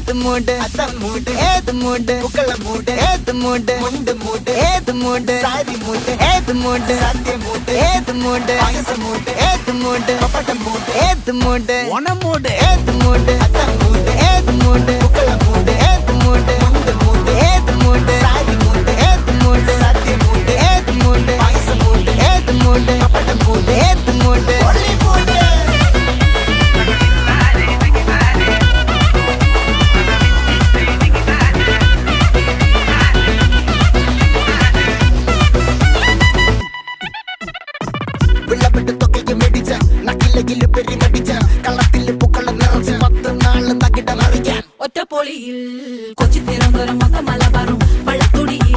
ഏത് മൂട് അത്തം മൂട് ഏത് മൂട് പൂക്കള മൂട് ഏത് മൂട് മുണ്ട് മൂട് ഏത് മൂട് സാരി മൂട് ഏത് മൂട് സദ്യ മൂട് ഏത് മൂട് പായസ മൂട് ഏത് മൂട് പപ്പടം മൂട് ഏത് മൂട് ഓണം മൂട് ഏത് മൂട് അത്തം മൂട് ഏത് മൂട് പൂക്കള മൂട് ഏത് മൂട് മുണ്ട് മൂട് ഏത് മൂട് സാരി മൂട് ഏത് മൂട് സദ്യ മൂട് ഏത് മൂട് പായസ മൂട് ഏത് മൂട് പപ്പടം മൂട് ഏത് മൂട് ഒളി മൂട് ഒറ്റപ്പൊളിയിൽ കൊച്ചി തിരുവനന്തപുരം മൊത്തം മലബാറും വള്ളത്തുടിയിൽ